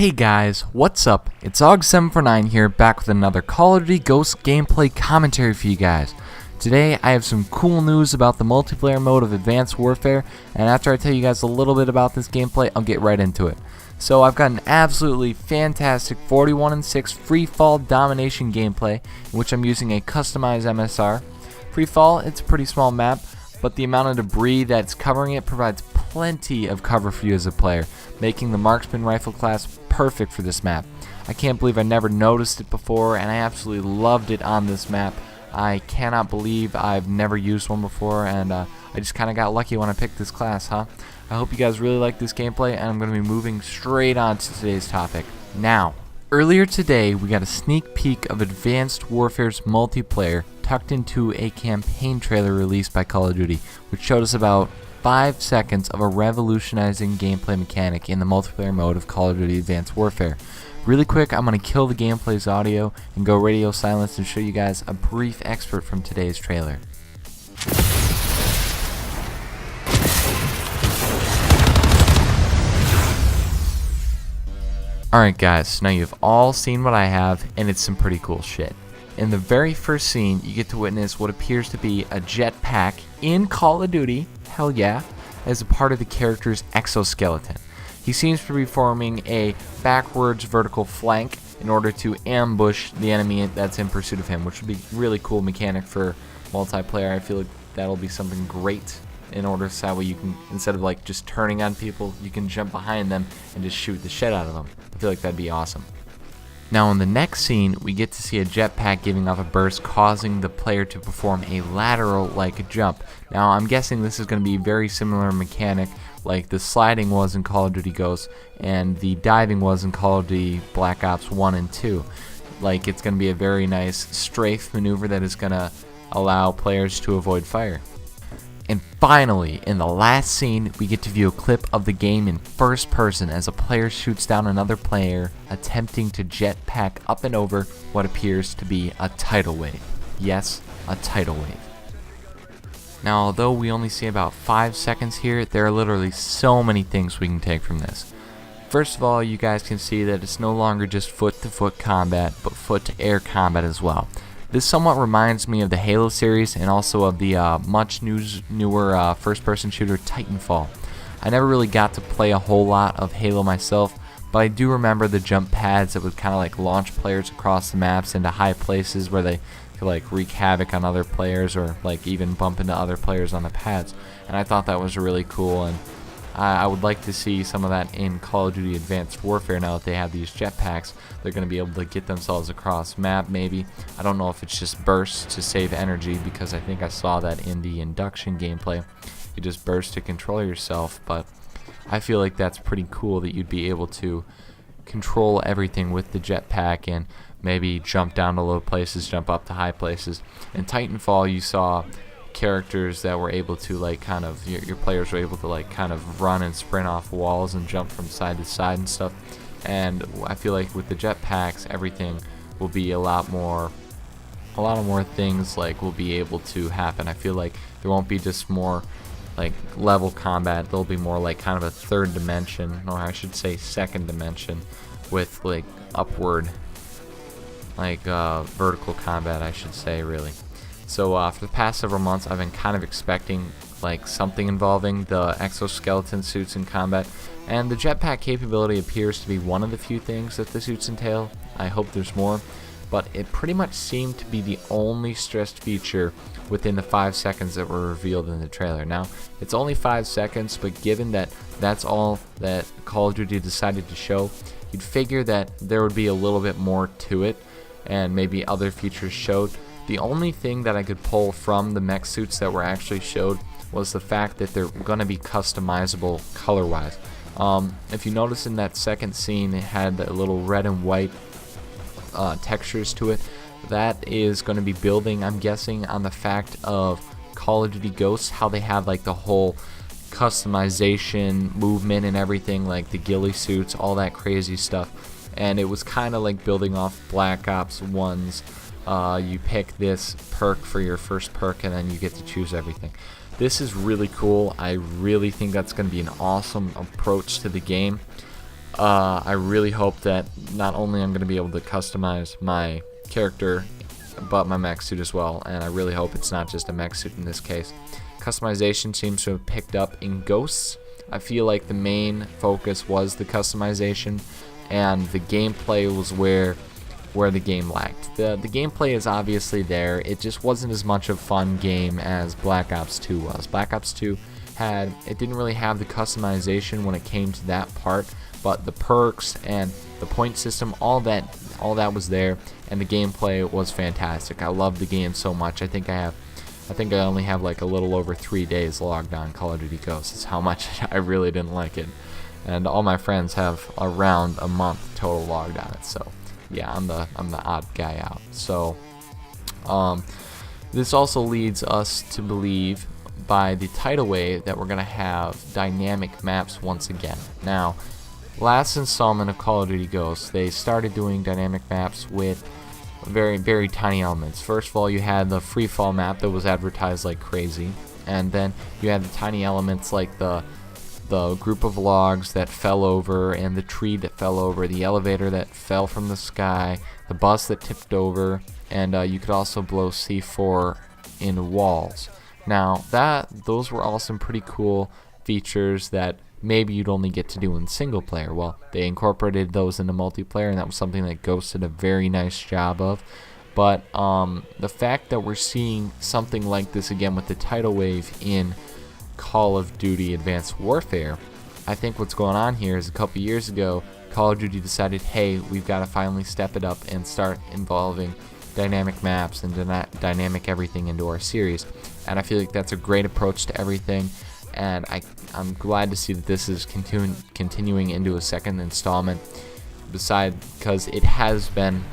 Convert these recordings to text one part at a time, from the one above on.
Hey guys, what's up? It's Og749 here, back with another Call of Duty Ghosts gameplay commentary for you guys. Today I have some cool news about the multiplayer mode of Advanced Warfare, and after I tell you guys a little bit about this gameplay, I'll get right into it. So I've got an absolutely fantastic 41-6 free fall domination gameplay, in which I'm using a customized MSR. Free fall, it's a pretty small map, but the amount of debris that's covering it provides plenty of cover for you as a player, making the marksman rifle class perfect for this map. I can't believe I never noticed it before, and I absolutely loved it on this map. I cannot believe I've never used one before, and I just kind of got lucky when I picked this class, huh? I hope you guys really like this gameplay, and I'm going to be moving straight on to today's topic. Now, earlier today, we got a sneak peek of Advanced Warfare's multiplayer tucked into a campaign trailer released by Call of Duty, which showed us about 5 seconds of a revolutionizing gameplay mechanic in the multiplayer mode of Call of Duty Advanced Warfare. Really quick, I'm going to kill the gameplay's audio and go radio silence and show you guys a brief excerpt from today's trailer. Alright guys, now you've all seen what I have, and it's some pretty cool shit. In the very first scene, you get to witness what appears to be a jetpack in Call of Duty, hell yeah, as a part of the character's exoskeleton. He seems to be forming a backwards vertical flank in order to ambush the enemy that's in pursuit of him, which would be a really cool mechanic for multiplayer. I feel like that'll be something great in order so that way you can, instead of like just turning on people, you can jump behind them and just shoot the shit out of them. I feel like that'd be awesome. Now in the next scene, we get to see a jetpack giving off a burst, causing the player to perform a lateral-like jump. Now I'm guessing this is going to be a very similar mechanic like the sliding was in Call of Duty Ghosts and the diving was in Call of Duty Black Ops 1 and 2. Like it's going to be a very nice strafe maneuver that is going to allow players to avoid fire. And finally, in the last scene, we get to view a clip of the game in first person as a player shoots down another player attempting to jetpack up and over what appears to be a tidal wave. Yes, a tidal wave. Now, although we only see about 5 seconds here, there are literally so many things we can take from this. First of all, you guys can see that it's no longer just foot-to-foot combat, but foot-to-air combat as well. This somewhat reminds me of the Halo series and also of the much newer first-person shooter Titanfall. I never really got to play a whole lot of Halo myself, but I do remember the jump pads that would kind of like launch players across the maps into high places where they could like wreak havoc on other players or like even bump into other players on the pads. And I thought that was really cool, and I would like to see some of that in Call of Duty Advanced Warfare now that they have these jetpacks. They're going to be able to get themselves across map maybe. I don't know if it's just bursts to save energy, because I think I saw that in the induction gameplay. You just burst to control yourself, but I feel like that's pretty cool that you'd be able to control everything with the jetpack and maybe jump down to low places, jump up to high places. In Titanfall you saw characters that were able to like kind of, your players were able to like kind of run and sprint off walls and jump from side to side and stuff. And I feel like with the jetpacks, everything will be a lot more things like will be able to happen. I feel like there won't be just more like level combat. There'll be more like kind of a third dimension, or I should say second dimension, with like upward, like vertical combat, I should say, really. So for the past several months, I've been kind of expecting like something involving the exoskeleton suits in combat, and the jetpack capability appears to be one of the few things that the suits entail. I hope there's more, but it pretty much seemed to be the only stressed feature within the 5 seconds that were revealed in the trailer. Now, it's only 5 seconds, but given that that's all that Call of Duty decided to show, you'd figure that there would be a little bit more to it, and maybe other features showed. The only thing that I could pull from the mech suits that were actually showed was the fact that they're going to be customizable color-wise. If you notice in that second scene, it had a little red and white textures to it. That is going to be building, I'm guessing, on the fact of Call of Duty Ghosts, how they have like the whole customization movement and everything, like the ghillie suits, all that crazy stuff. And it was kind of like building off Black Ops 1's you pick this perk for your first perk and then you get to choose everything. This is really cool. I really think that's going to be an awesome approach to the game. I really hope that not only I'm going to be able to customize my character, but my mech suit as well, and I really hope it's not just a mech suit in this case. Customization seems to have picked up in Ghosts. I feel like the main focus was the customization, and the gameplay was where the game lacked. The gameplay is obviously there. It just wasn't as much of a fun game as Black Ops 2 was. Black Ops 2 didn't really have the customization when it came to that part, but the perks and the point system, all that was there, and the gameplay was fantastic. I love the game so much. I think I only have like a little over 3 days logged on Call of Duty Ghosts. Is how much I really didn't like it, and all my friends have around a month total logged on it. So yeah, I'm the odd guy out. So this also leads us to believe by the tidal wave that we're gonna have dynamic maps once again. Now, last installment of Call of Duty Ghosts, they started doing dynamic maps with very, very tiny elements. First of all, you had the free fall map that was advertised like crazy, and then you had the tiny elements like the group of logs that fell over, and the tree that fell over, the elevator that fell from the sky, the bus that tipped over, and you could also blow C4 in walls. Now, those were all some pretty cool features that maybe you'd only get to do in single player. Well, they incorporated those into multiplayer, and that was something that Ghost did a very nice job of. But the fact that we're seeing something like this again with the tidal wave in Call of Duty Advanced Warfare, I think what's going on here is a couple years ago, Call of Duty decided, hey, we've got to finally step it up and start involving dynamic maps and dynamic everything into our series. And I feel like that's a great approach to everything, and I'm glad to see that this is continuing into a second installment, because it has been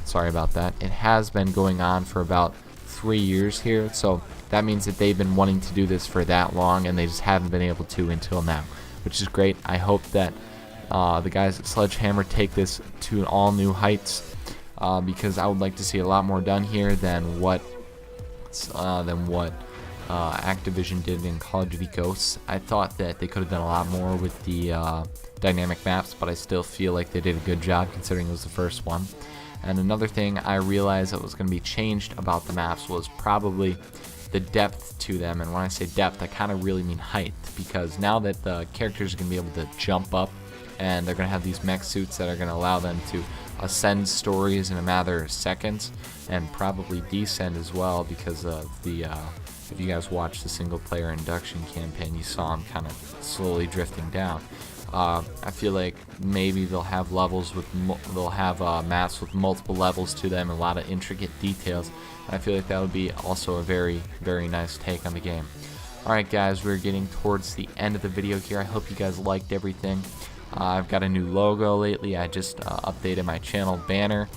sorry about that, it has been going on for about 3 years here, so that means that they've been wanting to do this for that long, and they just haven't been able to until now, which is great. I hope that the guys at Sledgehammer take this to all new heights, because I would like to see a lot more done here than what Activision did in Call of Duty Ghosts. I thought that they could have done a lot more with the dynamic maps, but I still feel like they did a good job considering it was the first one. And another thing I realized that was going to be changed about the maps was probably the depth to them. And when I say depth, I kind of really mean height, because now that the characters are going to be able to jump up, and they're going to have these mech suits that are going to allow them to ascend stories in a matter of seconds, and probably descend as well, because of the if you guys watched the single player induction campaign, you saw them kind of slowly drifting down. I feel like maybe they'll have maps with multiple levels to them, a lot of intricate details. And I feel like that would be also a very, very nice take on the game. Alright guys, we're getting towards the end of the video here. I hope you guys liked everything. I've got a new logo lately. I just updated my channel banner.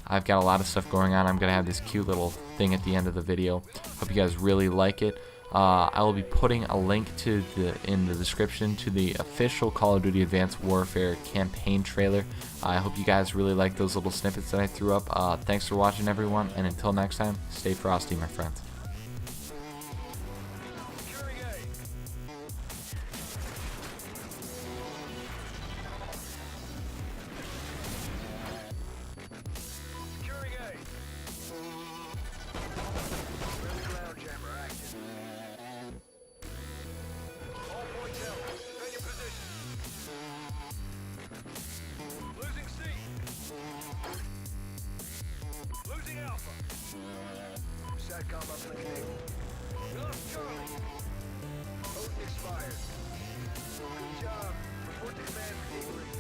I've got a lot of stuff going on. I'm going to have this cute little thing at the end of the video. Hope you guys really like it. I will be putting a link in the description to the official Call of Duty Advanced Warfare campaign trailer. I hope you guys really like those little snippets that I threw up. Thanks for watching, everyone, and until next time, stay frosty, my friends. SATCOM uplink enabled. We lost Charlie. Code expired. Good job. Report to command for debrief.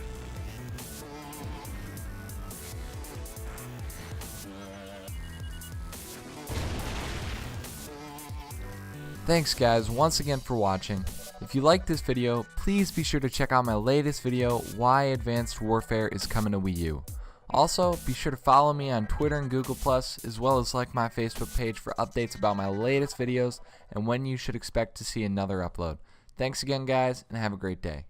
Thanks guys once again for watching. If you liked this video, please be sure to check out my latest video, Why Advanced Warfare is Coming to Wii U. Also, be sure to follow me on Twitter and Google+, as well as like my Facebook page for updates about my latest videos and when you should expect to see another upload. Thanks again guys, and have a great day.